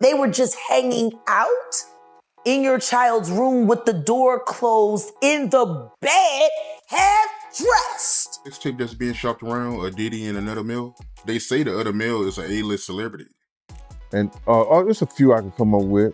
They were just hanging out in your child's room with the door closed, in the bed, half dressed. This tape that's being shopped around, a Diddy and another male, they say the other male is an A-list celebrity. And there's a few I can come up with.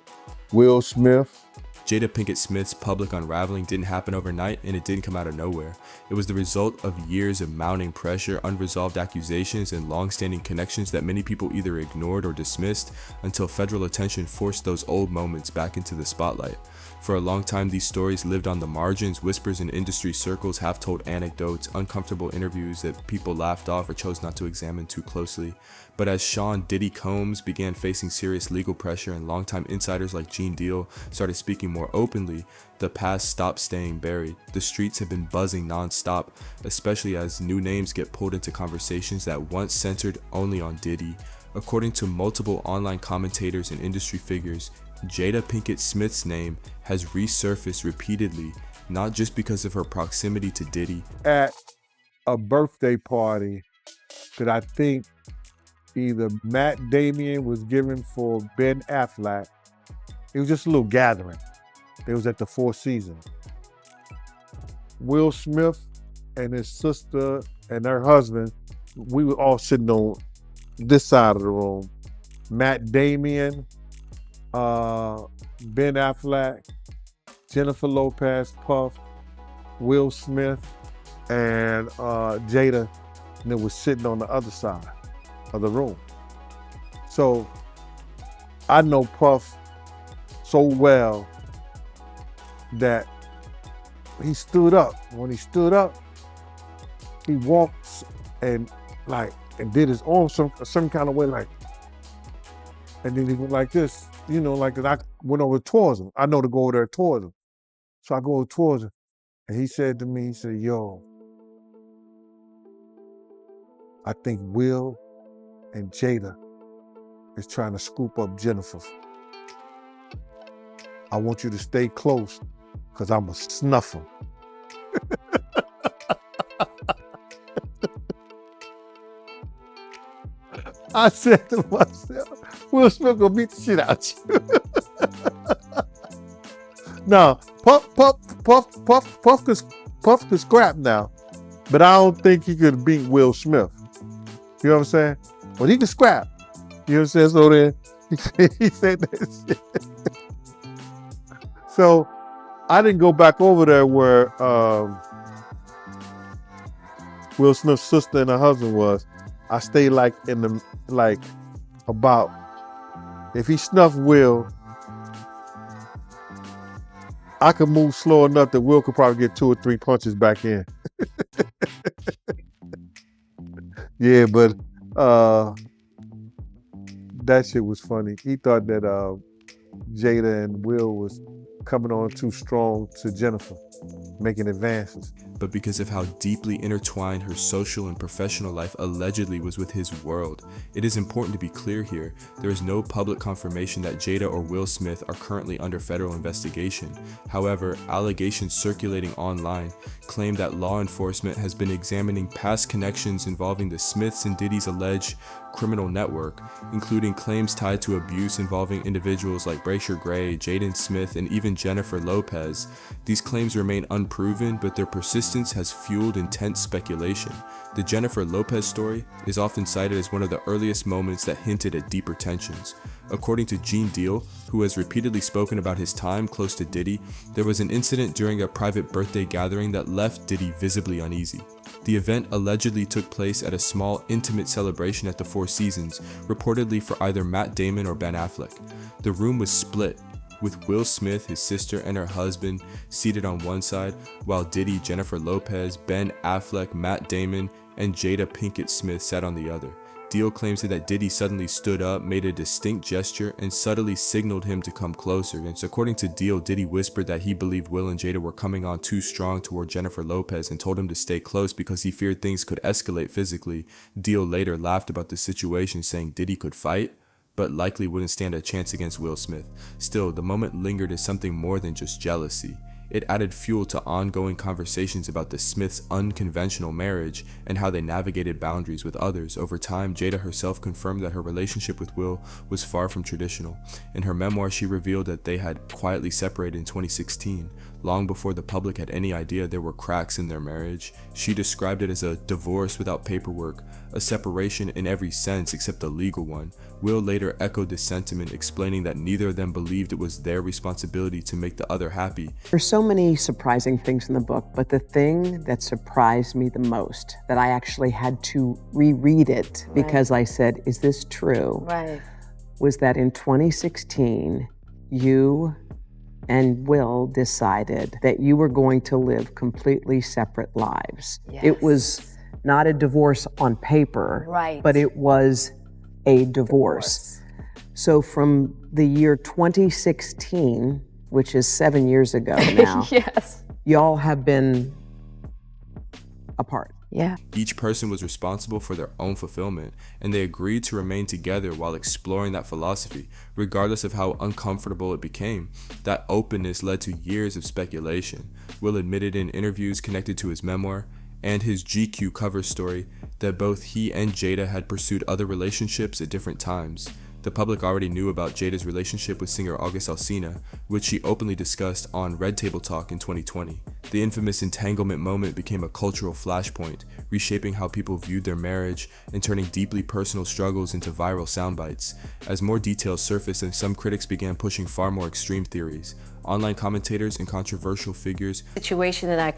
Will Smith. Jada Pinkett Smith's public unraveling didn't happen overnight, and it didn't come out of nowhere. It was the result of years of mounting pressure, unresolved accusations, and long-standing connections that many people either ignored or dismissed until federal attention forced those old moments back into the spotlight. For a long time, these stories lived on the margins, whispers in industry circles, half-told anecdotes, uncomfortable interviews that people laughed off or chose not to examine too closely. But as Sean Diddy Combs began facing serious legal pressure and longtime insiders like Gene Deal started speaking more openly, the past stopped staying buried. The streets have been buzzing non-stop, especially as new names get pulled into conversations that once centered only on Diddy. According to multiple online commentators and industry figures, Jada Pinkett Smith's name has resurfaced repeatedly, not just because of her proximity to Diddy. At a birthday party that I think either Matt Damon was giving for Ben Affleck, it was just a little gathering. It was at the Four Seasons. Will Smith and his sister and her husband, we were all sitting on this side of the room. Matt Damon, Ben Affleck, Jennifer Lopez, Puff, Will Smith, and Jada, and it was sitting on the other side of the room. So I know Puff so well that he stood up. When he stood up, he walked and did his arm some kind of way, like, and then he went like this, like that. I went over towards him. I know to go over there towards him. So I go towards him, and he said to me, he said, "Yo, I think Will and Jada is trying to scoop up Jennifer. I want you to stay close, because I'm going to snuff him." I said to myself, Will Smith gonna beat the shit out you. Now, Puff could scrap now, but I don't think he could beat Will Smith. You know what I'm saying? But he could scrap. You know what I'm saying? So then he said that shit. So I didn't go back over there where Will Smith's sister and her husband was. I stayed about, if he snuffed Will, I could move slow enough that Will could probably get 2 or 3 punches back in. Yeah, but that shit was funny. He thought that Jada and Will was coming on too strong to Jennifer, making advances. But because of how deeply intertwined her social and professional life allegedly was with his world, it is important to be clear here. There is no public confirmation that Jada or Will Smith are currently under federal investigation. However, allegations circulating online claim that law enforcement has been examining past connections involving the Smiths and Diddy's alleged criminal network, including claims tied to abuse involving individuals like Braysher Gray, Jaden Smith, and even Jennifer Lopez. These claims remain unproven, but their persistence has fueled intense speculation. The Jennifer Lopez story is often cited as one of the earliest moments that hinted at deeper tensions. According to Gene Deal, who has repeatedly spoken about his time close to Diddy, there was an incident during a private birthday gathering that left Diddy visibly uneasy. The event allegedly took place at a small, intimate celebration at the Four Seasons, reportedly for either Matt Damon or Ben Affleck. The room was split, with Will Smith, his sister, and her husband seated on one side, while Diddy, Jennifer Lopez, Ben Affleck, Matt Damon, and Jada Pinkett Smith sat on the other. Deal claims that Diddy suddenly stood up, made a distinct gesture, and subtly signaled him to come closer. And so according to Deal, Diddy whispered that he believed Will and Jada were coming on too strong toward Jennifer Lopez and told him to stay close because he feared things could escalate physically. Deal later laughed about the situation, saying Diddy could fight, but likely wouldn't stand a chance against Will Smith. Still, the moment lingered as something more than just jealousy. It added fuel to ongoing conversations about the Smiths' unconventional marriage and how they navigated boundaries with others. Over time, Jada herself confirmed that her relationship with Will was far from traditional. In her memoir, she revealed that they had quietly separated in 2016, long before the public had any idea there were cracks in their marriage. She described it as a divorce without paperwork, a separation in every sense except the legal one. Will later echoed this sentiment, explaining that neither of them believed it was their responsibility to make the other happy. There's so many surprising things in the book, but the thing that surprised me the most, that I actually had to reread it because I said, is this true? Right. Was that in 2016, you and Will decided that you were going to live completely separate lives. Yes. It was not a divorce on paper, Right. but it was a divorce. So from the year 2016, which is 7 years ago now, Yes. y'all have been apart. Yeah. Each person was responsible for their own fulfillment, and they agreed to remain together while exploring that philosophy, regardless of how uncomfortable it became. That openness led to years of speculation. Will admitted in interviews connected to his memoir and his GQ cover story that both he and Jada had pursued other relationships at different times. The public already knew about Jada's relationship with singer August Alsina, which she openly discussed on Red Table Talk in 2020. The infamous entanglement moment became a cultural flashpoint, reshaping how people viewed their marriage and turning deeply personal struggles into viral soundbites. As more details surfaced and some critics began pushing far more extreme theories, online commentators and controversial figures Situation that I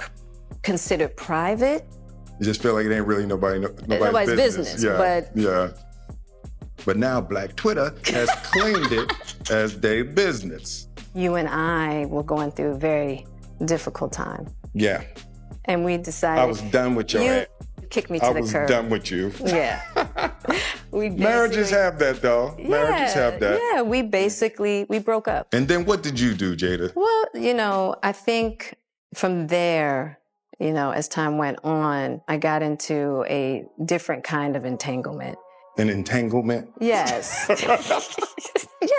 considered private. You just feel like it ain't really nobody's business, yeah. But now Black Twitter has claimed it as their business. You and I were going through a very difficult time. Yeah. And we decided. I was done with your ass. Kicked me to I the was curb. done with you. Yeah. Marriages have that, though. Marriages have that. Yeah, we broke up. And then what did you do, Jada? Well, I think from there, as time went on, I got into a different kind of entanglement. An entanglement? Yes.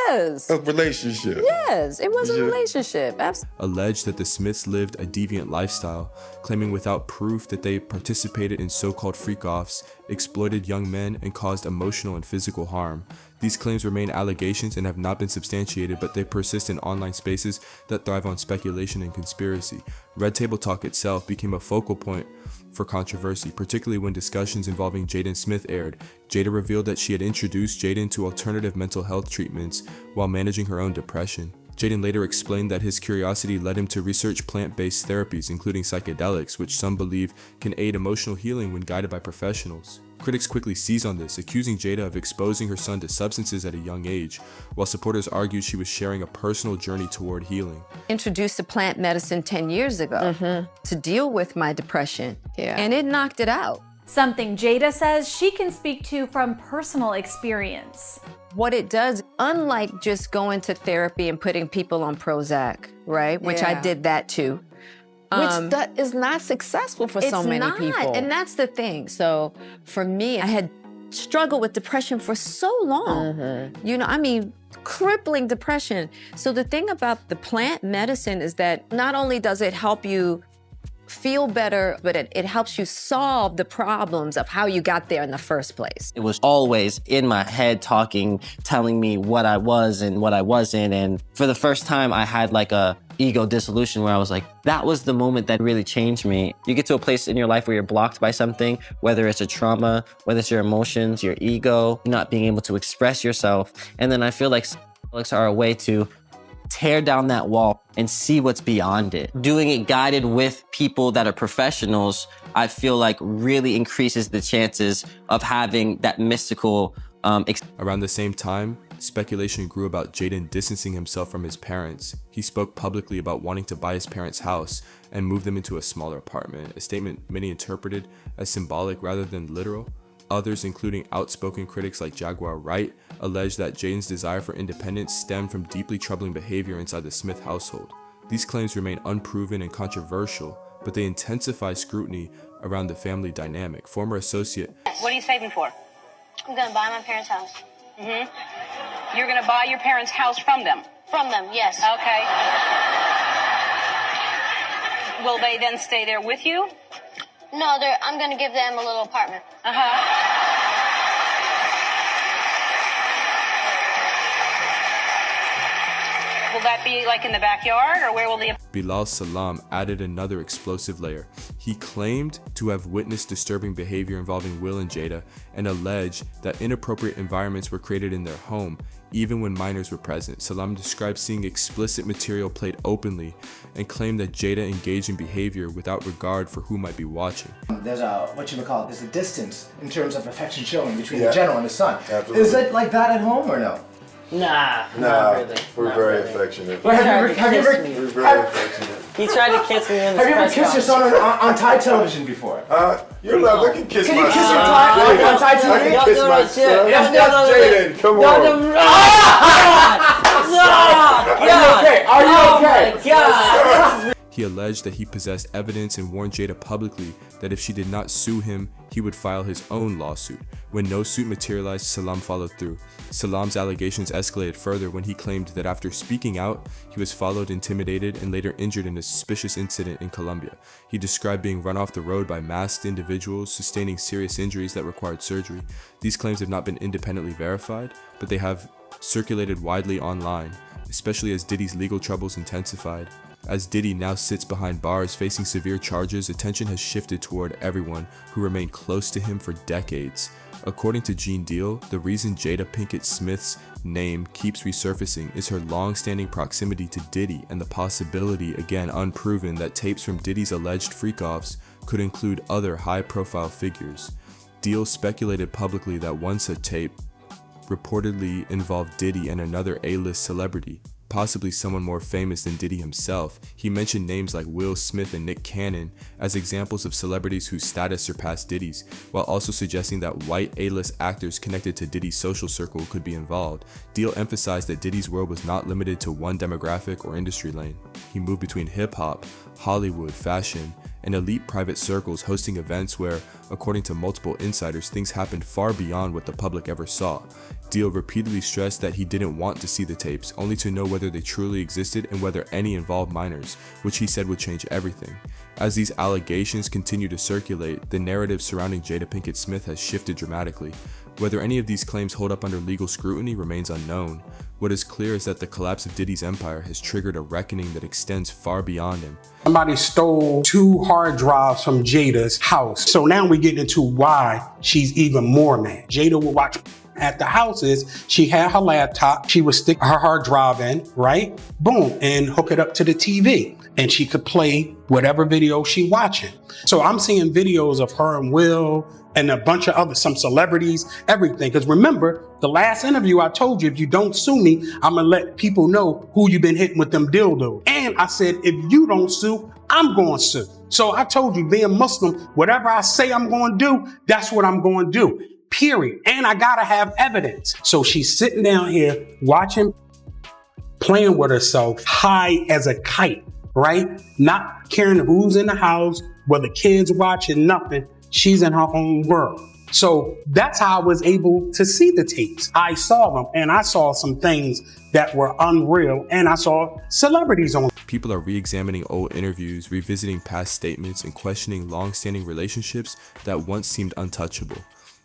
Yes. A relationship? Yes, it was a relationship. Absolutely. alleged that the Smiths lived a deviant lifestyle, claiming without proof that they participated in so-called freak-offs, exploited young men, and caused emotional and physical harm. These claims remain allegations and have not been substantiated, but they persist in online spaces that thrive on speculation and conspiracy. Red Table Talk itself became a focal point for controversy, particularly when discussions involving Jaden Smith aired. Jada revealed that she had introduced Jaden to alternative mental health treatments while managing her own depression. Jaden later explained that his curiosity led him to research plant-based therapies, including psychedelics, which some believe can aid emotional healing when guided by professionals. Critics quickly seized on this, accusing Jada of exposing her son to substances at a young age, while supporters argued she was sharing a personal journey toward healing. Introduced to plant medicine 10 years ago to deal with my depression, and it knocked it out. Something Jada says she can speak to from personal experience. What it does, unlike just going to therapy and putting people on Prozac, right? Which I did that too. Which that is not successful for so many people. And that's the thing. So for me, I had struggled with depression for so long. Crippling depression. So the thing about the plant medicine is that not only does it help you feel better, but it helps you solve the problems of how you got there in the first place. It was always in my head talking, telling me what I was and what I wasn't. And for the first time, I had like a ego dissolution where I was like, that was the moment that really changed me. You get to a place in your life where you're blocked by something, whether it's a trauma, whether it's your emotions, your ego, not being able to express yourself. And then I feel like psychedelics are a way to tear down that wall and see what's beyond it. Doing it guided with people that are professionals, I feel like really increases the chances of having that mystical Around the same time, speculation grew about Jaden distancing himself from his parents. He spoke publicly about wanting to buy his parents' house and move them into a smaller apartment, a statement many interpreted as symbolic rather than literal. Others, including outspoken critics like Jaguar Wright, allege that Jaden's desire for independence stemmed from deeply troubling behavior inside the Smith household. These claims remain unproven and controversial, but they intensify scrutiny around the family dynamic. Former associate... What are you saving for? I'm gonna buy my parents' house. You're gonna buy your parents' house from them? From them, yes. Okay. Will they then stay there with you? No, I'm going to give them a little apartment. Will that be like in the backyard, or where will the... Bilal Salam added another explosive layer. He claimed to have witnessed disturbing behavior involving Will and Jada and alleged that inappropriate environments were created in their home, even when minors were present. Salam described seeing explicit material played openly and claimed that Jada engaged in behavior without regard for who might be watching. There's there's a distance in terms of affection showing between the general and the son. Absolutely. Is it like that at home or no? Nah, not really. We're Not very really. affectionate. Have you ever We're very affectionate. He tried to kiss me in the Have you ever kissed your son on Thai television before? You're not looking kiss Can my you kiss son. your on Thai I can television? kiss my son. Jaden, come on. Are you okay? He alleged that he possessed evidence and warned Jada publicly that if she did not sue him, he would file his own lawsuit. When no suit materialized, Salam followed through. Salam's allegations escalated further when he claimed that after speaking out, he was followed, intimidated, and later injured in a suspicious incident in Colombia. He described being run off the road by masked individuals, sustaining serious injuries that required surgery. These claims have not been independently verified, but they have circulated widely online, especially as Diddy's legal troubles intensified. As Diddy now sits behind bars facing severe charges, attention has shifted toward everyone who remained close to him for decades. According to Gene Deal, the reason Jada Pinkett Smith's name keeps resurfacing is her long-standing proximity to Diddy and the possibility, again unproven, that tapes from Diddy's alleged freak-offs could include other high-profile figures. Deal speculated publicly that one such tape reportedly involved Diddy and another A-list celebrity, possibly someone more famous than Diddy himself. He mentioned names like Will Smith and Nick Cannon as examples of celebrities whose status surpassed Diddy's, while also suggesting that white A-list actors connected to Diddy's social circle could be involved. Deal emphasized that Diddy's world was not limited to one demographic or industry lane. He moved between hip-hop, Hollywood, fashion, and elite private circles, hosting events where, according to multiple insiders, things happened far beyond what the public ever saw. Deal repeatedly stressed that he didn't want to see the tapes, only to know whether they truly existed and whether any involved minors, which he said would change everything. As these allegations continue to circulate, the narrative surrounding Jada Pinkett Smith has shifted dramatically. Whether any of these claims hold up under legal scrutiny remains unknown. What is clear is that the collapse of Diddy's empire has triggered a reckoning that extends far beyond him. Somebody stole 2 hard drives from Jada's house. So now we get into why she's even more mad. Jada would watch at the houses. She had her laptop. She would stick her hard drive in, right? Boom, and hook it up to the TV. And she could play whatever video she watching. So I'm seeing videos of her and Will and a bunch of some celebrities, everything. Because remember, the last interview I told you, if you don't sue me, I'm gonna let people know who you've been hitting with them dildos. And I said, if you don't sue, I'm going to sue. So I told you, being Muslim, whatever I say I'm going to do, that's what I'm going to do. Period. And I gotta have evidence. So she's sitting down here watching, playing with herself, high as a kite, right? Not caring who's in the house, whether kids watching, nothing. She's in her own world. So that's how I was able to see the tapes. I saw them, and I saw some things that were unreal, and I saw celebrities on. People are re-examining old interviews, revisiting past statements, and questioning long-standing relationships that once seemed untouchable.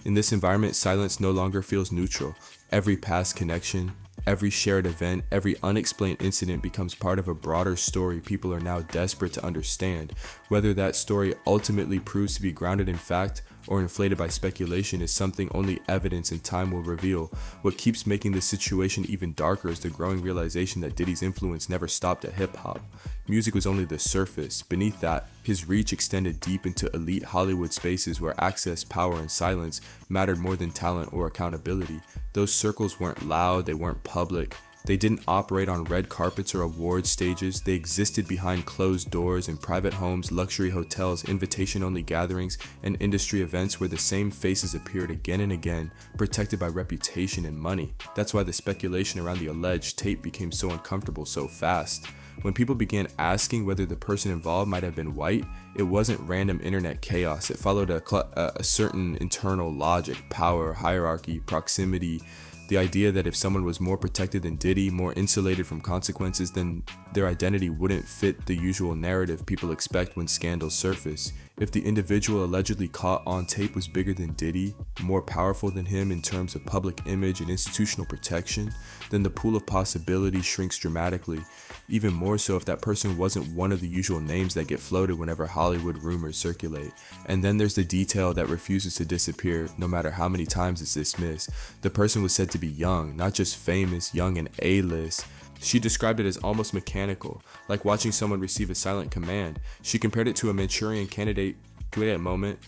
In this environment, silence no longer feels neutral. Every past connection, every shared event, every unexplained incident becomes part of a broader story people are now desperate to understand. Whether that story ultimately proves to be grounded in fact or inflated by speculation is something only evidence and time will reveal. What keeps making this situation even darker is the growing realization that Diddy's influence never stopped at hip-hop. Music was only the surface. Beneath that, his reach extended deep into elite Hollywood spaces where access, power, and silence mattered more than talent or accountability. Those circles weren't loud, they weren't public. They didn't operate on red carpets or award stages. They existed behind closed doors in private homes, luxury hotels, invitation-only gatherings, and industry events where the same faces appeared again and again, protected by reputation and money. That's why the speculation around the alleged tape became so uncomfortable so fast. When people began asking whether the person involved might have been white, it wasn't random internet chaos. It followed a certain internal logic, power, hierarchy, proximity, The idea that if someone was more protected than Diddy, more insulated from consequences, then their identity wouldn't fit the usual narrative people expect when scandals surface. If the individual allegedly caught on tape was bigger than Diddy, more powerful than him in terms of public image and institutional protection, then the pool of possibilities shrinks dramatically, even more so if that person wasn't one of the usual names that get floated whenever Hollywood rumors circulate. And then there's the detail that refuses to disappear no matter how many times it's dismissed. The person was said to be young, not just famous, young and A-list. She described it as almost mechanical, like watching someone receive a silent command. She compared it to a Manchurian candidate. Can we get a moment?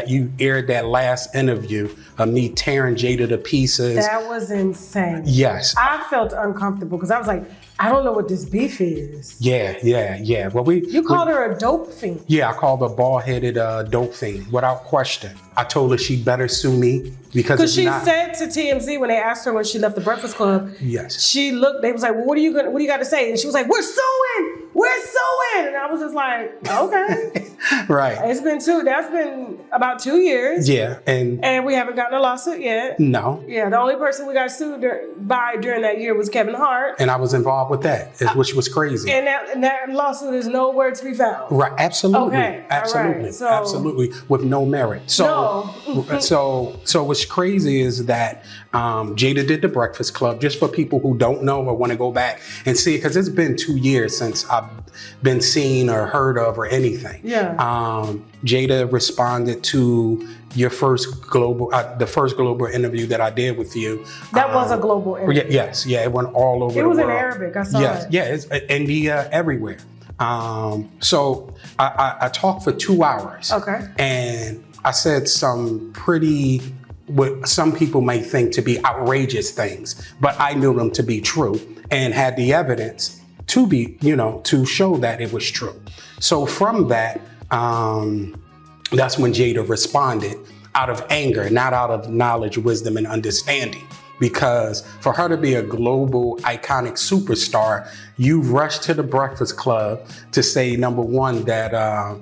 You aired that last interview of me tearing Jada to pieces. That was insane. Yes. I felt uncomfortable because I was like, I don't know what this beef is. Yeah. Well, You called her a dope fiend. Yeah, I called her bald-headed dope fiend, without question. I told her she better sue me because she said to TMZ when they asked her when she left the Breakfast Club, yes, she looked. They was like, "Well, what do you got to say?" And she was like, "We're suing, and I was just like, "Okay, right." It's been that's been about 2 years. Yeah, and we haven't gotten a lawsuit yet. No. Yeah, the only person we got sued by during that year was Kevin Hart, and I was involved with that, which was crazy. And that lawsuit is nowhere to be found. Right, absolutely, okay, absolutely, right. So, absolutely, with no merit. So what's crazy is that Jada did the Breakfast Club. Just for people who don't know or want to go back and see it, because it's been 2 years since I've been seen or heard of or anything. Yeah. Jada responded to your first global, the first global interview that I did with you. That was a global interview. Yes, it went all over the world. It was in Arabic. I saw it. Yeah, it's India, everywhere. So I talked for 2 hours. Okay. And I said some pretty, what some people may think to be outrageous things, but I knew them to be true and had the evidence to be, to show that it was true. So from that, that's when Jada responded out of anger, not out of knowledge, wisdom, and understanding. Because for her to be a global iconic superstar, you rushed to the Breakfast Club to say, number one, that I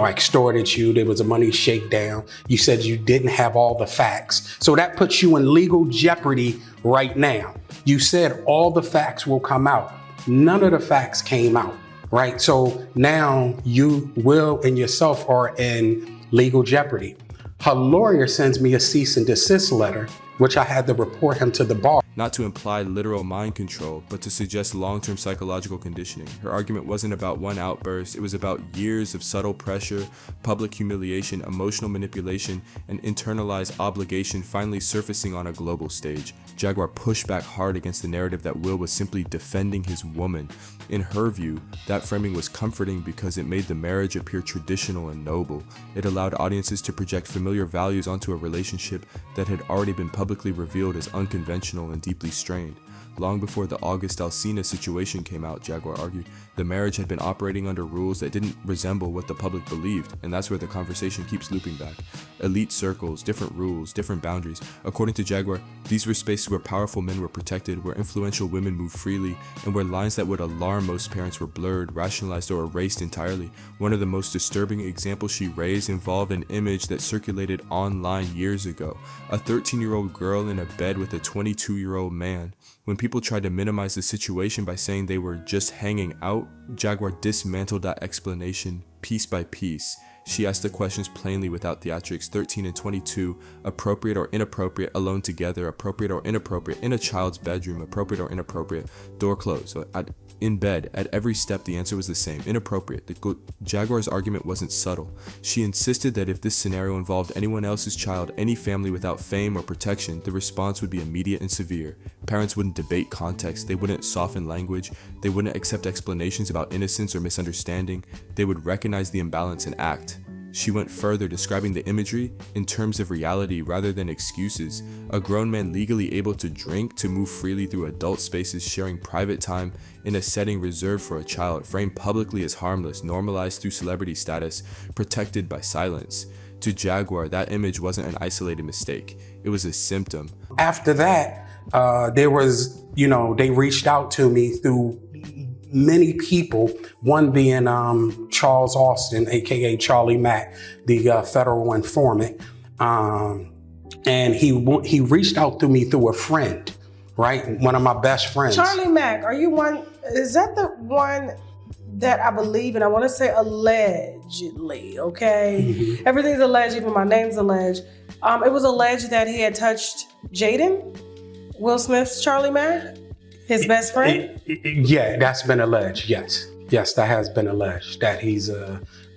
extorted you. There was a money shakedown. You said you didn't have all the facts. So that puts you in legal jeopardy right now. You said all the facts will come out. None of the facts came out, right? So now you, Will, and yourself are in legal jeopardy. Her lawyer sends me a cease and desist letter, which I had to report him to the bar. Not to imply literal mind control, but to suggest long-term psychological conditioning. Her argument wasn't about one outburst, it was about years of subtle pressure, public humiliation, emotional manipulation, and internalized obligation finally surfacing on a global stage. Jaguar pushed back hard against the narrative that Will was simply defending his woman. In her view, that framing was comforting because it made the marriage appear traditional and noble. It allowed audiences to project familiar values onto a relationship that had already been publicly revealed as unconventional and deeply strained. Long before the August Alsina situation came out, Jaguar argued, the marriage had been operating under rules that didn't resemble what the public believed, and that's where the conversation keeps looping back. Elite circles, different rules, different boundaries. According to Jaguar, these were spaces where powerful men were protected, where influential women moved freely, and where lines that would alarm most parents were blurred, rationalized, or erased entirely. One of the most disturbing examples she raised involved an image that circulated online years ago. A 13-year-old girl in a bed with a 22-year-old man. When people tried to minimize the situation by saying they were just hanging out, Jaguar dismantled that explanation piece by piece. She asked the questions plainly without theatrics. 13 and 22, appropriate or inappropriate, alone together, appropriate or inappropriate, in a child's bedroom, appropriate or inappropriate, door closed, so in bed. At every step, the answer was the same, inappropriate. Jaguar's argument wasn't subtle. She insisted that if this scenario involved anyone else's child, any family without fame or protection, the response would be immediate and severe. Parents wouldn't debate context, they wouldn't soften language, they wouldn't accept explanations about innocence or misunderstanding, they would recognize the imbalance and act. She went further, describing the imagery in terms of reality rather than excuses. A grown man legally able to drink, to move freely through adult spaces, sharing private time in a setting reserved for a child, framed publicly as harmless, normalized through celebrity status, protected by silence. To Jaguar, that image wasn't an isolated mistake. It was a symptom. After that, there was, they reached out to me through many people, one being Charles Austin, aka Charlie Mack, the federal informant. and he reached out to me through a friend, right? One of my best friends. Charlie Mack, are you one? Is that the one that I believe, and I want to say allegedly, okay? Everything's alleged, even my name's alleged. It was alleged that he had touched Jaden, Will Smith's Charlie Mack, his best friend? Yeah, that's been alleged, yes. Yes, that has been alleged, that he's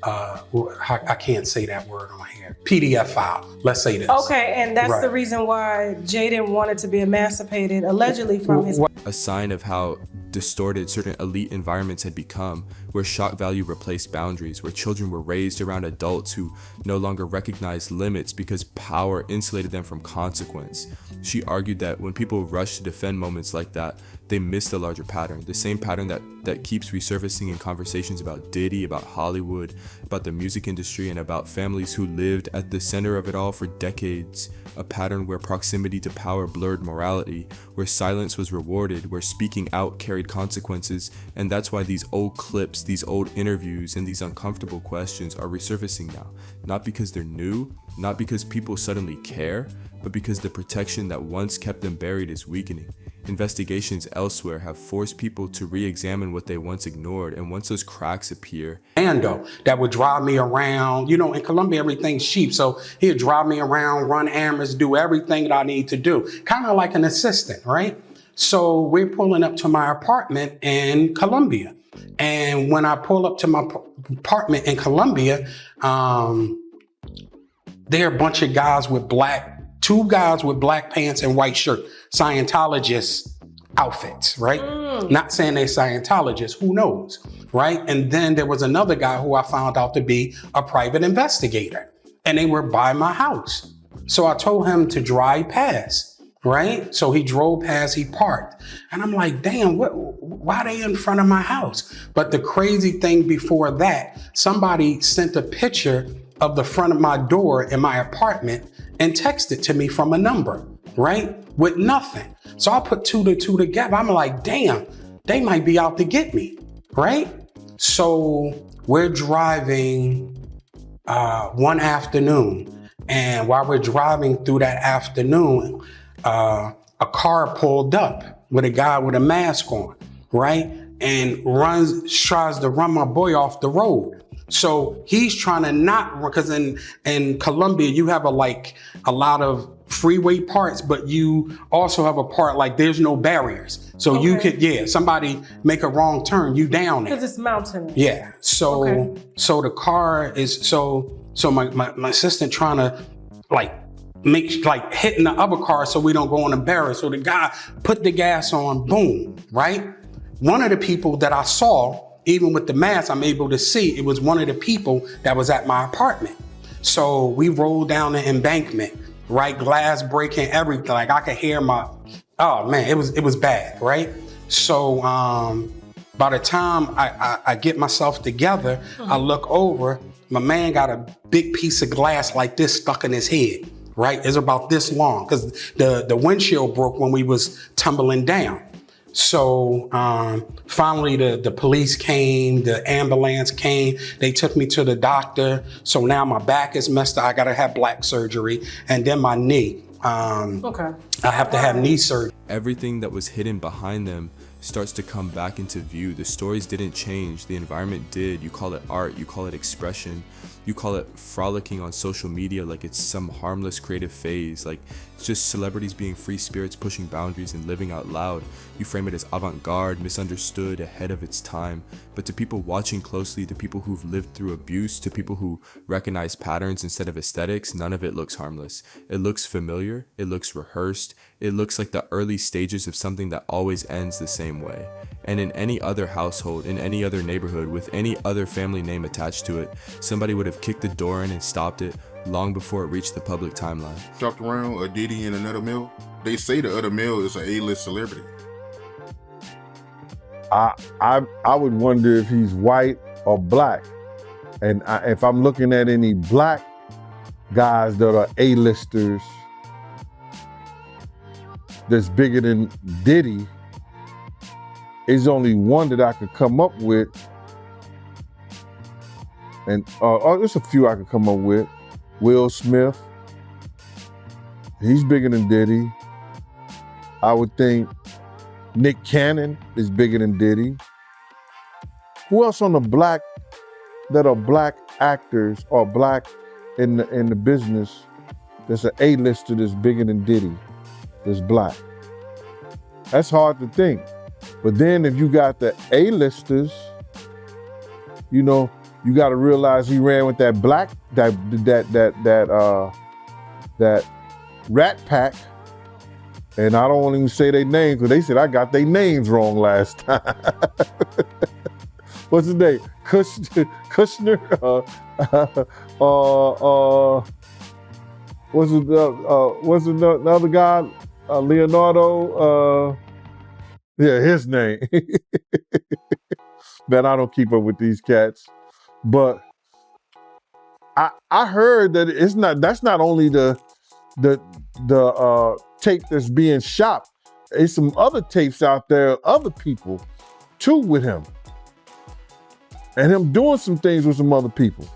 I can't say that word on here. PDF file, let's say this. Okay, and that's Right. the reason why Jaden wanted to be emancipated, allegedly from his... A sign of how distorted certain elite environments had become, where shock value replaced boundaries, where children were raised around adults who no longer recognized limits because power insulated them from consequence. She argued that when people rush to defend moments like that, they miss the larger pattern, the same pattern that keeps resurfacing in conversations about Diddy, about Hollywood, about the music industry, and about families who lived at the center of it all for decades. A pattern where proximity to power blurred morality, where silence was rewarded, where speaking out carried consequences, and that's why these old clips, these old interviews, and these uncomfortable questions are resurfacing now. Not because they're new, not because people suddenly care, but because the protection that once kept them buried is weakening. Investigations elsewhere have forced people to re-examine what they once ignored, and once those cracks appear, that would drive me around. You know, in Colombia, everything's cheap, so he'd drive me around, run errands, do everything that I need to do. Kind of like an assistant, right? So we're pulling up to my apartment in Colombia. And when I pull up to my apartment in Colombia, there are a bunch of guys with two guys with black pants and white shirt, Scientologist outfits, right? Not saying they're Scientologists, who knows, right? And then there was another guy who I found out to be a private investigator, and they were by my house. So I told him to drive past, right? So he drove past, he parked. And I'm like, damn, why are they in front of my house? But the crazy thing before that, somebody sent a picture of the front of my door in my apartment and texted to me from a number, right? With nothing. So I put two to two together. I'm like, damn, they might be out to get me, right? So we're driving one afternoon. And while we're driving through that afternoon, a car pulled up with a guy with a mask on, right? And tries to run my boy off the road. So he's trying to not, because in Colombia, you have a lot of freeway parts, but you also have a part like there's no barriers. So you could, somebody make a wrong turn, you down it. Because it's mountainous. Yeah. So the car is, so my assistant trying to hitting the other car so we don't go on a barrier. So the guy put the gas on, boom, right? One of the people that I saw, even with the mask, I'm able to see it was one of the people that was at my apartment. So we rolled down the embankment, right? Glass breaking, everything. Like I could hear oh man, it was bad, right? So by the time I get myself together, I look over, my man got a big piece of glass like this stuck in his head, right? It's about this long because the windshield broke when we was tumbling down. So finally the police came, the ambulance came, they took me to the doctor. So now my back is messed up. I gotta have black surgery, and then my knee. I have to have knee surgery. Everything that was hidden behind them starts to come back into view. The stories didn't change, the environment did. You call it art, you call it expression, you call it frolicking on social media like it's some harmless creative phase, like it's just celebrities being free spirits pushing boundaries and living out loud. You frame it as avant-garde, misunderstood, ahead of its time. But to people watching closely, to people who've lived through abuse, to people who recognize patterns instead of aesthetics, none of it looks harmless. It looks familiar, it looks rehearsed, it looks like the early stages of something that always ends the same way. And in any other household, in any other neighborhood, with any other family name attached to it, somebody would have kicked the door in and stopped it long before it reached the public timeline. Shopped around a Diddy and another male. They say the other male is an A-list celebrity. I would wonder if he's white or black. And if I'm looking at any black guys that are A-listers that's bigger than Diddy, there's only one that I could come up with. And there's a few I could come up with. Will Smith, He's bigger than Diddy. I would think Nick Cannon is bigger than Diddy. Who else on the black that are black actors or black in the business that's an A-lister that's bigger than Diddy, that's black? That's hard to think. But then if you got the A-listers, you know, you got to realize he ran with that black, that Rat Pack. And I don't want to even say their names because they said I got their names wrong last time. What's his name? Kushner? What's the other guy? Leonardo? Yeah, his name. Man, I don't keep up with these cats. But I heard that that's not only the tape that's being shopped. There's some other tapes out there, other people too with him. And him doing some things with some other people.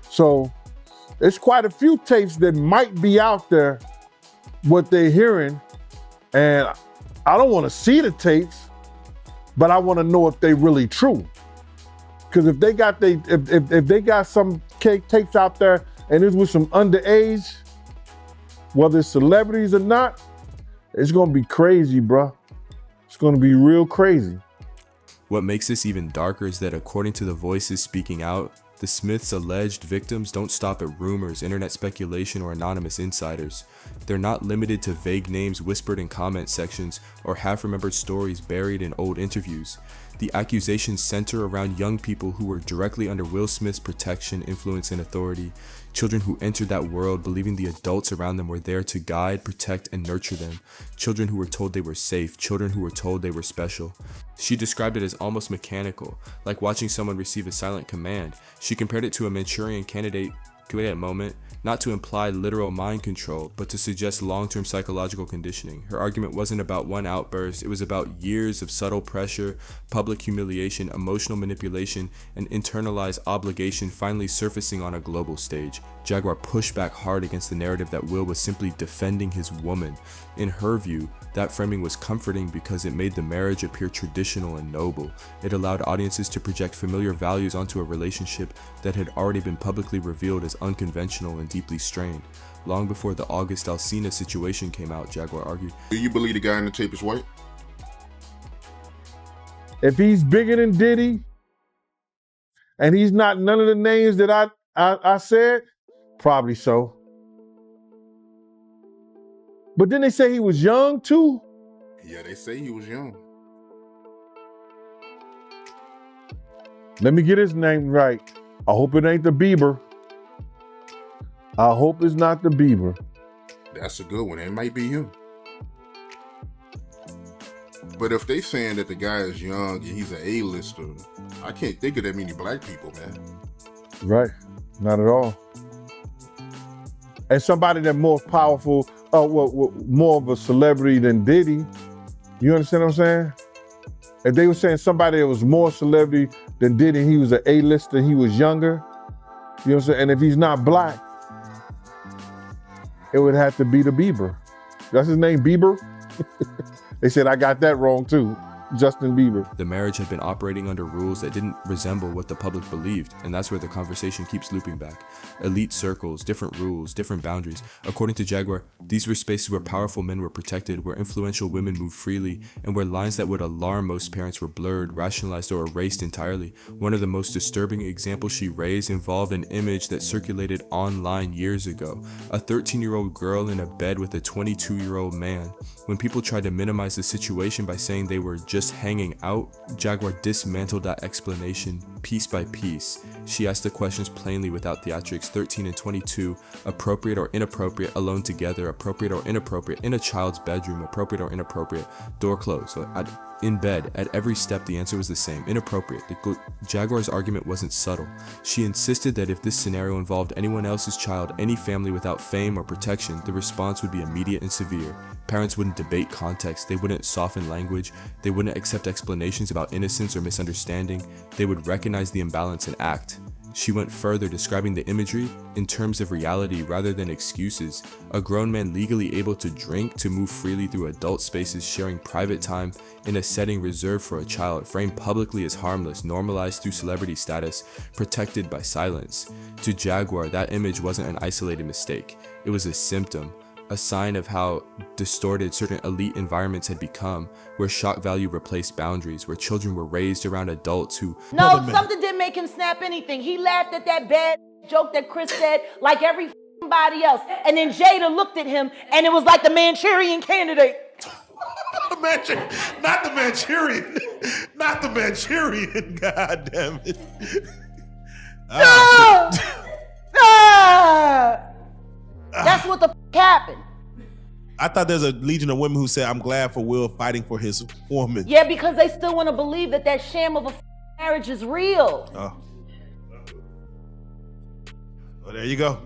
So there's quite a few tapes that might be out there, what they're hearing. And I don't want to see the tapes, but I want to know if they really true. Because if they got if they got some tapes out there and it's with some underage, whether it's celebrities or not, it's gonna be crazy, bro. It's gonna be real crazy. What makes this even darker is that according to the voices speaking out, the Smiths' alleged victims don't stop at rumors, internet speculation, or anonymous insiders. They're not limited to vague names whispered in comment sections or half-remembered stories buried in old interviews. The accusations center around young people who were directly under Will Smith's protection, influence, and authority. Children who entered that world believing the adults around them were there to guide, protect, and nurture them. Children who were told they were safe. Children who were told they were special. She described it as almost mechanical, like watching someone receive a silent command. She compared it to a Manchurian candidate moment, not to imply literal mind control, but to suggest long-term psychological conditioning. Her argument wasn't about one outburst, it was about years of subtle pressure, public humiliation, emotional manipulation, and internalized obligation finally surfacing on a global stage. Jaguar pushed back hard against the narrative that Will was simply defending his woman. In her view, that framing was comforting because it made the marriage appear traditional and noble. It allowed audiences to project familiar values onto a relationship that had already been publicly revealed as unconventional and deeply strained. Long before the August Alsina situation came out, Jaguar argued. Do you believe the guy in the tape is white? If he's bigger than Diddy, and he's not none of the names that I said, probably so. But then they say he was young too. Yeah, they say he was young. Let me get his name right. I hope it ain't the Bieber. I hope it's not the Bieber. That's a good one. It might be him. But if they saying that the guy is young and he's an A-lister, I can't think of that many black people, man. Right. Not at all. And somebody that's more powerful, more of a celebrity than Diddy. You understand what I'm saying? If they were saying somebody that was more celebrity than Diddy, he was an A-lister, he was younger, you know what I'm saying? And if he's not black, it would have to be the Bieber. That's his name, Bieber? They said I got that wrong too. Justin Bieber. The marriage had been operating under rules that didn't resemble what the public believed, and that's where the conversation keeps looping back. Elite circles, different rules, different boundaries. According to Jaguar, these were spaces where powerful men were protected, where influential women moved freely, and where lines that would alarm most parents were blurred, rationalized, or erased entirely. One of the most disturbing examples she raised involved an image that circulated online years ago. A 13-year-old girl in a bed with a 22-year-old man. When people tried to minimize the situation by saying they were just hanging out, Jaguar dismantled that explanation piece by piece. She asked the questions plainly without theatrics. 13 and 22, appropriate or inappropriate, alone together, appropriate or inappropriate, in a child's bedroom, appropriate or inappropriate, door closed. So in bed, at every step the answer was the same, inappropriate. Jaguar's argument wasn't subtle. She insisted that if this scenario involved anyone else's child, any family without fame or protection, the response would be immediate and severe. Parents wouldn't debate context, they wouldn't soften language, they wouldn't accept explanations about innocence or misunderstanding, they would recognize the imbalance and act. She went further, describing the imagery in terms of reality rather than excuses. A grown man legally able to drink, to move freely through adult spaces, sharing private time in a setting reserved for a child, framed publicly as harmless, normalized through celebrity status, protected by silence. To Jaguar, that image wasn't an isolated mistake. It was a symptom, a sign of how distorted certain elite environments had become, where shock value replaced boundaries, where children were raised around adults who— No, something didn't make him snap anything. He laughed at that bad joke that Chris said like everybody else. And then Jada looked at him and it was like the Manchurian Candidate. Not the Manchurian. Not the Manchurian. God damn it. That's what the happened. I thought there's a legion of women who said, I'm glad for Will fighting for his woman. Yeah, because they still want to believe that that sham of a marriage is real. Oh. Well, there you go.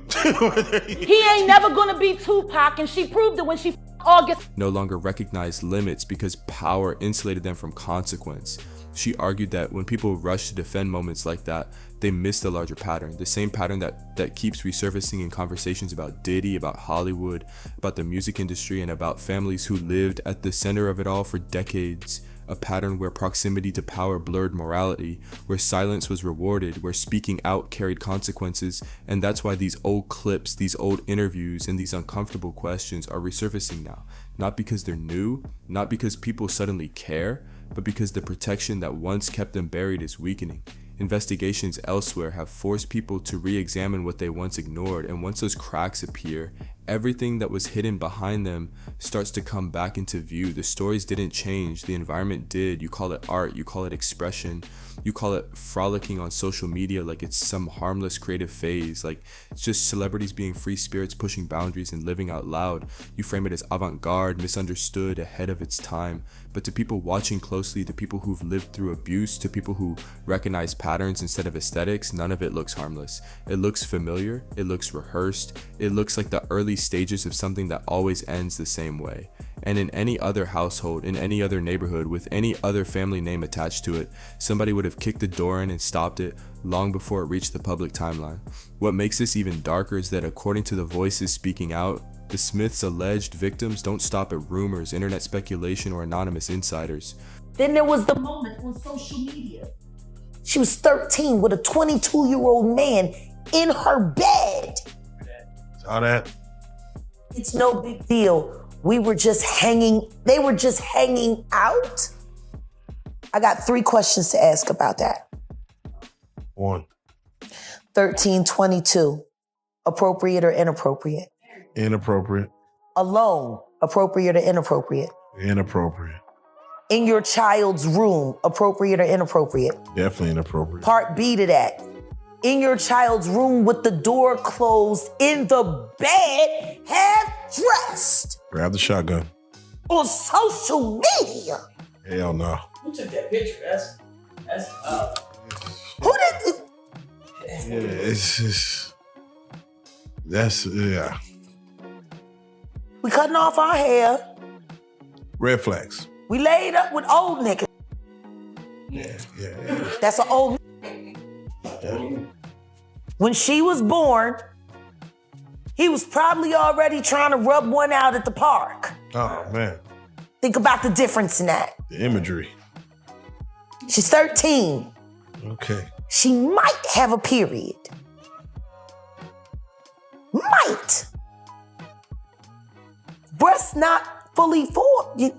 He ain't never gonna be Tupac, and she proved it when she August. No longer recognized limits because power insulated them from consequence. She argued that when people rush to defend moments like that, they miss the larger pattern, the same pattern that keeps resurfacing in conversations about Diddy, about Hollywood, about the music industry, and about families who lived at the center of it all for decades. A pattern where proximity to power blurred morality, where silence was rewarded, where speaking out carried consequences, and that's why these old clips, these old interviews, and these uncomfortable questions are resurfacing now. Not because they're new, not because people suddenly care, but because the protection that once kept them buried is weakening. Investigations elsewhere have forced people to re-examine what they once ignored, and once those cracks appear, everything that was hidden behind them starts to come back into view. The stories didn't change, the environment did. You call it art, you call it expression, you call it frolicking on social media like it's some harmless creative phase, like it's just celebrities being free spirits pushing boundaries and living out loud. You frame it as avant-garde, misunderstood, ahead of its time. But to people watching closely, to people who've lived through abuse, to people who recognize patterns instead of aesthetics, none of it looks harmless. It looks familiar, it looks rehearsed, it looks like the early stages of something that always ends the same way. And in any other household, in any other neighborhood, with any other family name attached to it, somebody would have kicked the door in and stopped it long before it reached the public timeline. What makes this even darker is that according to the voices speaking out, the Smiths' alleged victims don't stop at rumors, internet speculation, or anonymous insiders. Then there was the moment on social media. She was 13 with a 22-year-old man in her bed. Saw that. It's no big deal. They were just hanging out. I got 3 questions to ask about that. 1. 1322, appropriate or inappropriate? Inappropriate. Alone, appropriate or inappropriate? Inappropriate. In your child's room, appropriate or inappropriate? Definitely inappropriate. Part B to that. In your child's room with the door closed, in the bed, half dressed. Grab the shotgun. On social media. Hell no. Who took that picture? That's Who did? Yeah, it's just, yeah. We cutting off our hair. Red flags. We laid up with old niggas. Yeah. That's an old. When she was born, he was probably already trying to rub one out at the park. Oh, man. Think about the difference in that. The imagery. She's 13. Okay. She might have a period. Might. Breasts not fully formed.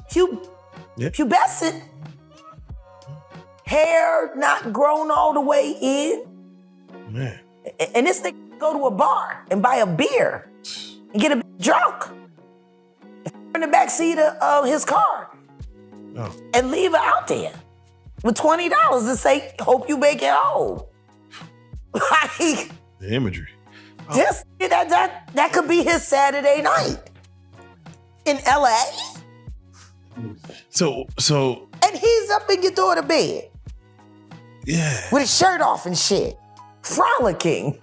Pubescent. Hair not grown all the way in. Man. And this nigga go to a bar and buy a beer and get a drunk in the backseat of his car and leave her out there with $20 and say, hope you make it home. Like, the imagery. Just that could be his Saturday night in LA. So. And he's up in your daughter's bed. Yeah. With his shirt off and shit. Frolicking.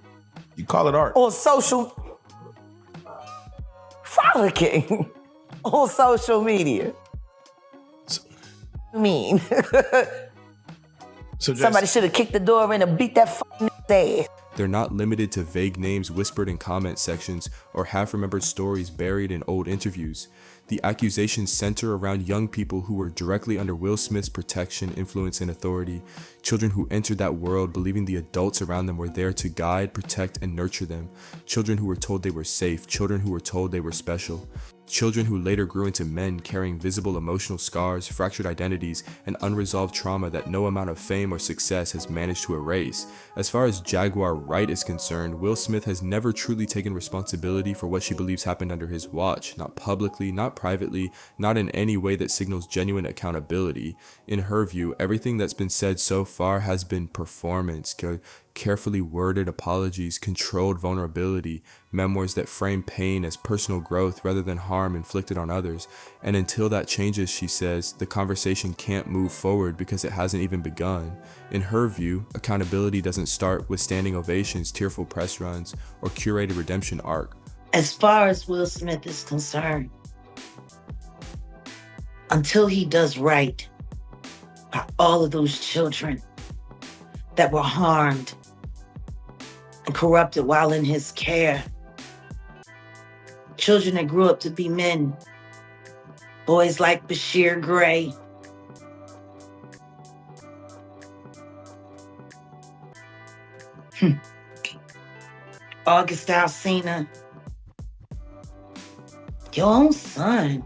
You call it art. On social. Frolicking. On social media. I mean. So Somebody should have kicked the door in and beat that fucking ass. They're not limited to vague names whispered in comment sections or half-remembered stories buried in old interviews. The accusations center around young people who were directly under Will Smith's protection, influence, and authority, children who entered that world believing the adults around them were there to guide, protect, and nurture them, children who were told they were safe, children who were told they were special. Children who later grew into men carrying visible emotional scars, fractured identities, and unresolved trauma that no amount of fame or success has managed to erase. As far as Jaguar Wright is concerned, Will Smith has never truly taken responsibility for what she believes happened under his watch, not publicly, not privately, not in any way that signals genuine accountability. In her view, everything that's been said so far has been performance, carefully worded apologies, controlled vulnerability, memoirs that frame pain as personal growth rather than harm inflicted on others. And until that changes, she says, the conversation can't move forward because it hasn't even begun. In her view, accountability doesn't start with standing ovations, tearful press runs, or curated redemption arc. As far as Will Smith is concerned, until he does right by all of those children that were harmed and corrupted while in his care, children that grew up to be men, boys like Bashir Gray, August Alsina, your own son,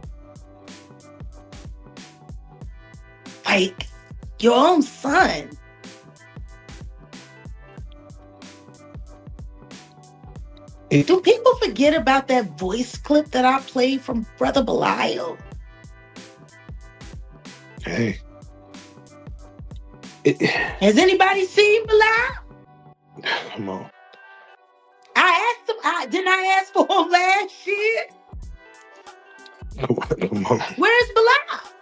like your own son. Do people forget about that voice clip that I played from Brother Belial? Hey. Has anybody seen Belial? Come on. I asked him, didn't I ask for him last year? Come on. Where's Belial?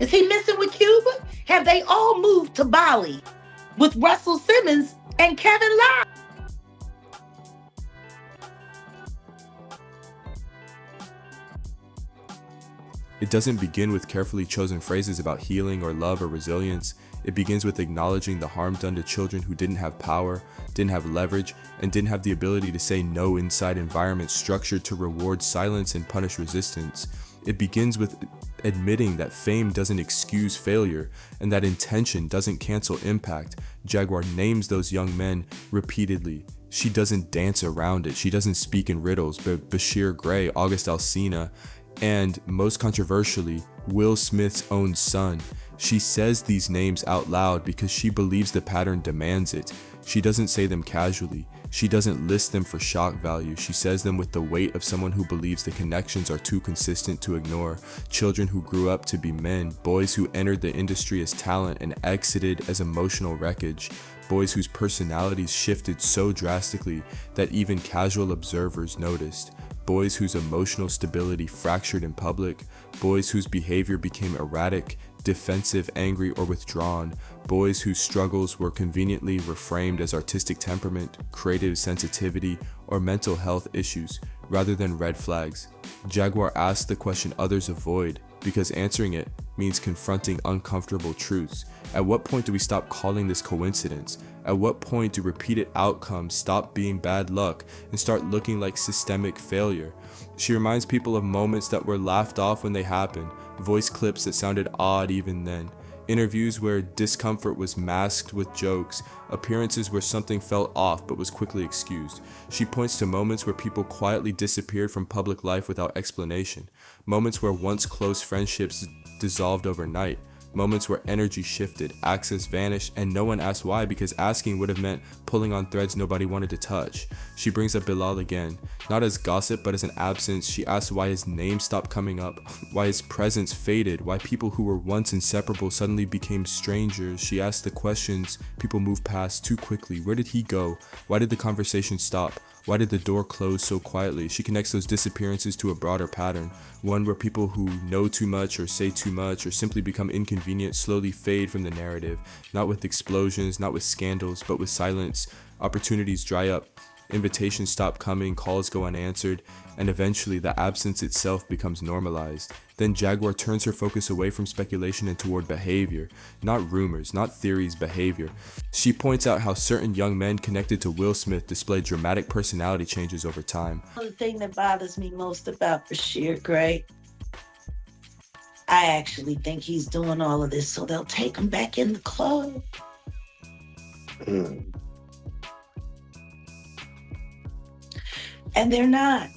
Is he missing with Cuba? Have they all moved to Bali with Russell Simmons and Kevin Love? It doesn't begin with carefully chosen phrases about healing or love or resilience. It begins with acknowledging the harm done to children who didn't have power, didn't have leverage, and didn't have the ability to say no inside environments structured to reward silence and punish resistance. It begins with admitting that fame doesn't excuse failure and that intention doesn't cancel impact. Jaguar names those young men repeatedly. She doesn't dance around it. She doesn't speak in riddles, but Bashir Gray, August Alsina, and most controversially, Will Smith's own son. She says these names out loud because she believes the pattern demands it. She doesn't say them casually. She doesn't list them for shock value. She says them with the weight of someone who believes the connections are too consistent to ignore. Children who grew up to be men, boys who entered the industry as talent and exited as emotional wreckage. Boys whose personalities shifted so drastically that even casual observers noticed. Boys whose emotional stability fractured in public, boys whose behavior became erratic, defensive, angry, or withdrawn, boys whose struggles were conveniently reframed as artistic temperament, creative sensitivity, or mental health issues, rather than red flags. Jaguar asks the question others avoid, because answering it means confronting uncomfortable truths. At what point do we stop calling this coincidence? At what point do repeated outcomes stop being bad luck and start looking like systemic failure? She reminds people of moments that were laughed off when they happened, voice clips that sounded odd even then, interviews where discomfort was masked with jokes, appearances where something felt off but was quickly excused. She points to moments where people quietly disappeared from public life without explanation, moments where once close friendships dissolved overnight, moments where energy shifted, access vanished, and no one asked why because asking would have meant pulling on threads nobody wanted to touch. She brings up Bilal again, not as gossip but as an absence. She asks why his name stopped coming up, why his presence faded, why people who were once inseparable suddenly became strangers. She asks the questions people move past too quickly. Where did he go? Why did the conversation stop? Why did the door close so quietly? She connects those disappearances to a broader pattern, one where people who know too much or say too much or simply become inconvenient slowly fade from the narrative, not with explosions, not with scandals, but with silence. Opportunities dry up. Invitations stop coming, calls go unanswered, and eventually the absence itself becomes normalized. Then Jaguar turns her focus away from speculation and toward behavior. Not rumors, not theories, behavior. She points out how certain young men connected to Will Smith displayed dramatic personality changes over time. The thing that bothers me most about Bashir Gray, I actually think he's doing all of this so they'll take him back in the club. And they're not.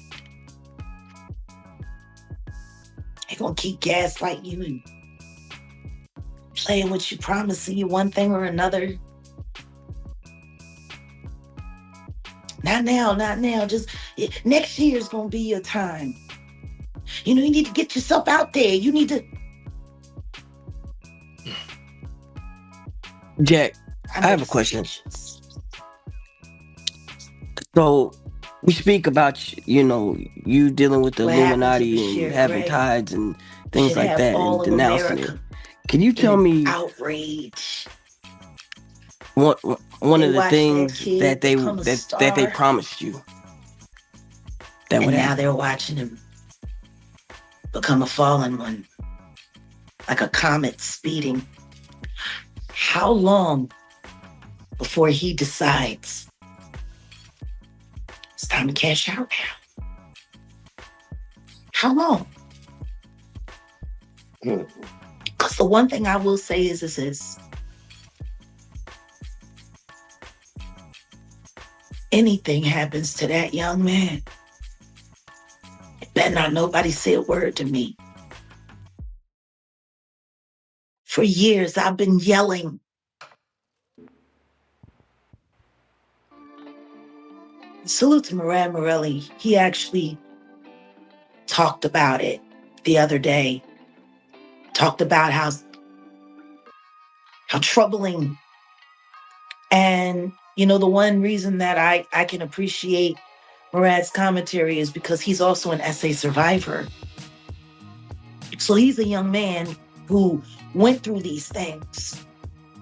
They're gonna keep gaslighting you and playing with you, promising you one thing or another. Not now, not now. Just next year's gonna be your time. You know, you need to get yourself out there. You need to. Jack, I have a question. So we speak about, you know, you dealing with the What happened to Illuminati Bashir and having Gray? tides and things Should like have that all and of denouncing America it. Can you tell me outrage? one They of the watched things that kid that they become a that they star. promised you? That And would now happen. they're watching him become a fallen one, like a comet speeding. How long before he decides it's time to cash out now? How long? Because the one thing I will say is this. Anything happens to that young man, it better not nobody say a word to me. For years, I've been yelling. Salute to Moran Morelli. He actually talked about it the other day. Talked about how troubling. And, you know, the one reason that I can appreciate Murad's commentary is because he's also an essay survivor. So he's a young man who went through these things.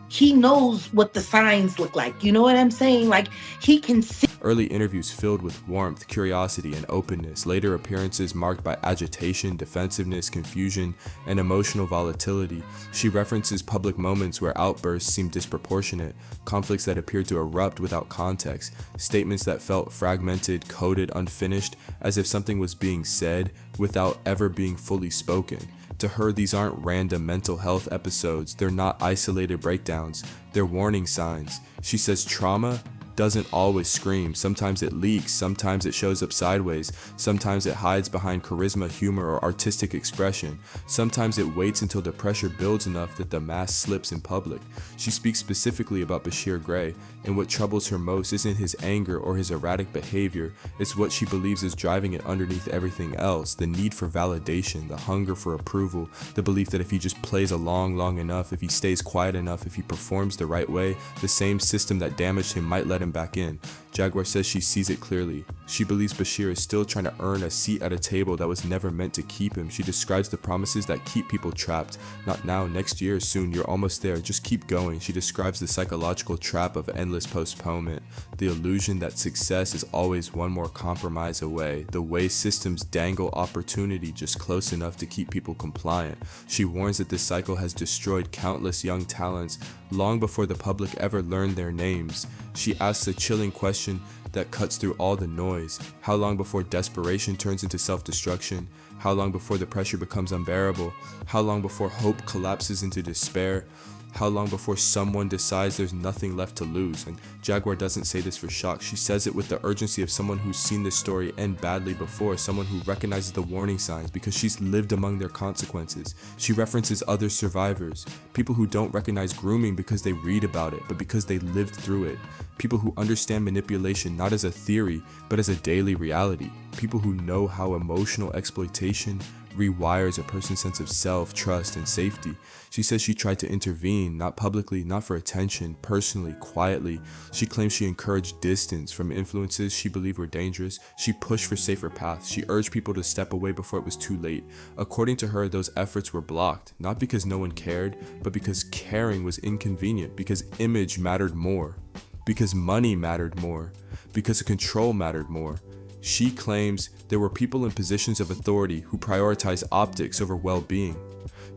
He knows what the signs look like. You know what I'm saying? Like, he can see. Early interviews filled with warmth, curiosity, and openness. Later appearances marked by agitation, defensiveness, confusion, and emotional volatility. She references public moments where outbursts seemed disproportionate, conflicts that appeared to erupt without context, statements that felt fragmented, coded, unfinished, as if something was being said without ever being fully spoken. To her, these aren't random mental health episodes. They're not isolated breakdowns. They're warning signs. She says trauma doesn't always scream. Sometimes it leaks, sometimes it shows up sideways, sometimes it hides behind charisma, humor, or artistic expression. Sometimes it waits until the pressure builds enough that the mask slips in public. She speaks specifically about Bashir Gray, and what troubles her most isn't his anger or his erratic behavior, it's what she believes is driving it underneath everything else, the need for validation, the hunger for approval, the belief that if he just plays along long enough, if he stays quiet enough, if he performs the right way, the same system that damaged him might let him back in. Jaguar says she sees it clearly. She believes Bashir is still trying to earn a seat at a table that was never meant to keep him. She describes the promises that keep people trapped. Not now, next year, soon, you're almost there, just keep going. She describes the psychological trap of endless postponement, the illusion that success is always one more compromise away, the way systems dangle opportunity just close enough to keep people compliant. She warns that this cycle has destroyed countless young talents long before the public ever learned their names. She asks a chilling question that cuts through all the noise. How long before desperation turns into self-destruction? How long before the pressure becomes unbearable? How long before hope collapses into despair? How long before someone decides there's nothing left to lose? And Jaguar doesn't say this for shock. She says it with the urgency of someone who's seen this story end badly before, someone who recognizes the warning signs because she's lived among their consequences. She references other survivors, people who don't recognize grooming because they read about it, but because they lived through it. People who understand manipulation not as a theory, but as a daily reality. People who know how emotional exploitation rewires a person's sense of self, trust, and safety. She says she tried to intervene, not publicly, not for attention, personally, quietly. She claims she encouraged distance from influences she believed were dangerous. She pushed for safer paths. She urged people to step away before it was too late. According to her, those efforts were blocked, not because no one cared, but because caring was inconvenient, because image mattered more. because money mattered more, because control mattered more. She claims there were people in positions of authority who prioritized optics over well-being,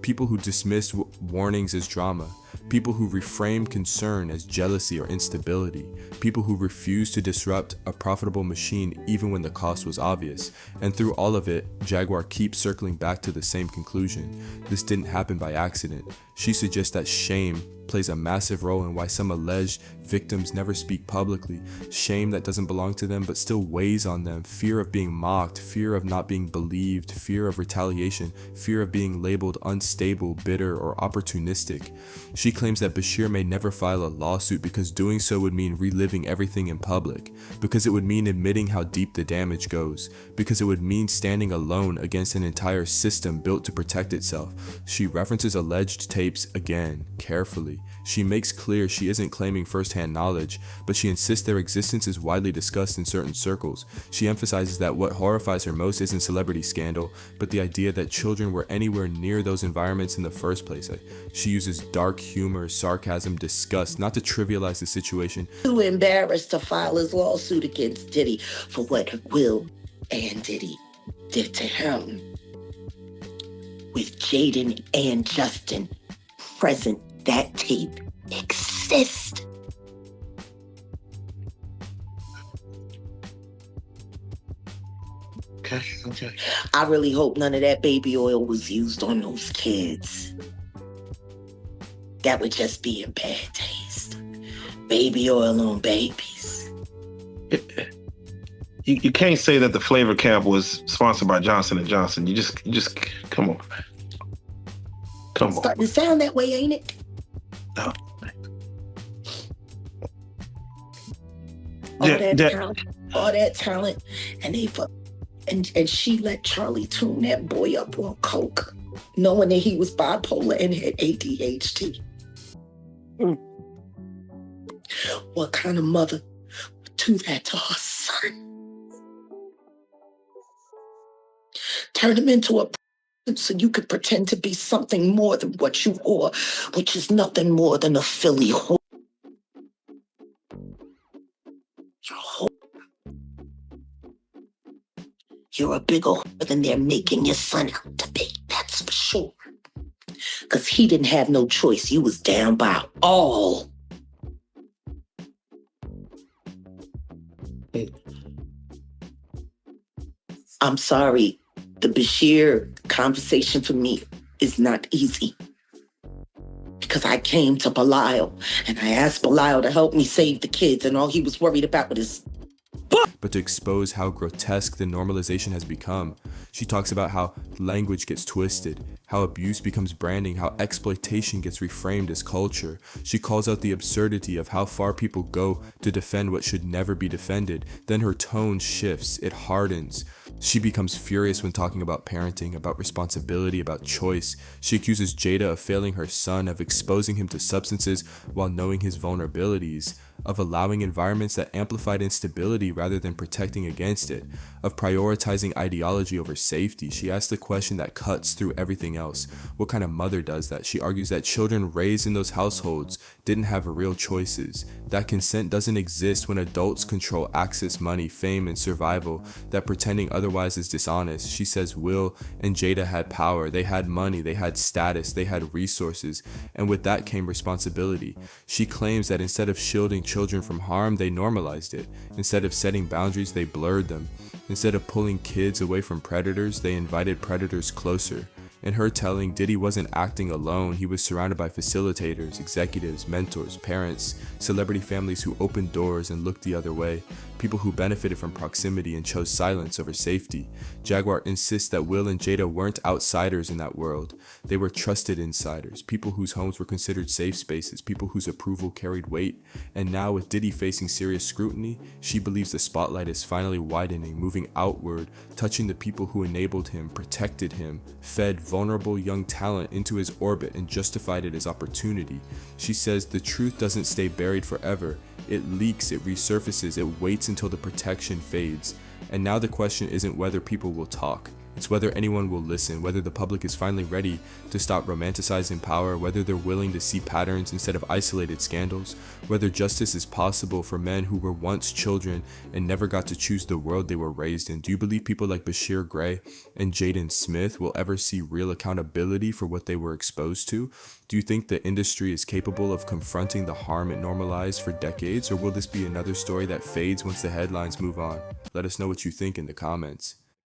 people who dismissed warnings as drama, people who reframed concern as jealousy or instability, people who refused to disrupt a profitable machine even when the cost was obvious. And through all of it, Jaguar keeps circling back to the same conclusion. This didn't happen by accident. She suggests that shame plays a massive role in why some alleged victims never speak publicly. Shame that doesn't belong to them but still weighs on them. Fear of being mocked, fear of not being believed, fear of retaliation, fear of being labeled unstable, bitter, or opportunistic. She claims that Bashir may never file a lawsuit because doing so would mean reliving everything in public, because it would mean admitting how deep the damage goes, because it would mean standing alone against an entire system built to protect itself. She references alleged tapes again, carefully. She makes clear she isn't claiming first-hand knowledge, but she insists their existence is widely discussed in certain circles. She emphasizes that what horrifies her most isn't celebrity scandal, but the idea that children were anywhere near those environments in the first place. She uses dark humor, sarcasm, disgust, not to trivialize the situation. Too embarrassed to file his lawsuit against Diddy for what Will and Diddy did to him. With Jaden and Justin present, that tape exists. Okay. I really hope none of that baby oil was used on those kids. That would just be in bad taste. Baby oil on babies. You can't say that the flavor camp was sponsored by Johnson & Johnson. You just come on. Come on. Starting to sound that way, ain't it? No. All that talent, and and she let Charlie tune that boy up on coke, knowing that he was bipolar and had ADHD. What kind of mother would do that to her son? Turn him into a so you could pretend to be something more than what you are, which is nothing more than a Philly whore. You're a whore. You're a bigger whore than they're making your son out to be, that's for sure. Because he didn't have no choice. You was down by all. I'm sorry. The Bashir conversation for me is not easy. Because I came to Belial and I asked Belial to help me save the kids, and all he was worried about was his but to expose how grotesque the normalization has become. She talks about how language gets twisted, how abuse becomes branding, how exploitation gets reframed as culture. She calls out the absurdity of how far people go to defend what should never be defended. Then her tone shifts, it hardens. She becomes furious when talking about parenting, about responsibility, about choice. She accuses Jada of failing her son, of exposing him to substances while knowing his vulnerabilities, of allowing environments that amplified instability rather than protecting against it, of prioritizing ideology over safety. She asks the question that cuts through everything else. What kind of mother does that? She argues that children raised in those households didn't have real choices, that consent doesn't exist when adults control access, money, fame, and survival, that pretending otherwise is dishonest. She says Will and Jada had power, they had money, they had status, they had resources, and with that came responsibility. She claims that instead of shielding children from harm, they normalized it. Instead of setting boundaries, they blurred them. Instead of pulling kids away from predators, they invited predators closer. In her telling, Diddy wasn't acting alone. He was surrounded by facilitators, executives, mentors, parents, celebrity families who opened doors and looked the other way, people who benefited from proximity and chose silence over safety. Jaguar insists that Will and Jada weren't outsiders in that world. They were trusted insiders, people whose homes were considered safe spaces, people whose approval carried weight. And now, with Diddy facing serious scrutiny, she believes the spotlight is finally widening, moving outward, touching the people who enabled him, protected him, fed vulnerable young talent into his orbit, and justified it as opportunity. She says the truth doesn't stay buried forever. It leaks, it resurfaces, it waits until the protection fades. And now the question isn't whether people will talk, It's whether anyone will listen, whether the public is finally ready to stop romanticizing power, whether they're willing to see patterns instead of isolated scandals, whether justice is possible for men who were once children and never got to choose the world they were raised in. Do you believe people like Bashir Gray and Jada Smith will ever see real accountability for what they were exposed to? Do you think the industry is capable of confronting the harm it normalized for decades, or will this be another story that fades once the headlines move on? Let us know what you think in the comments.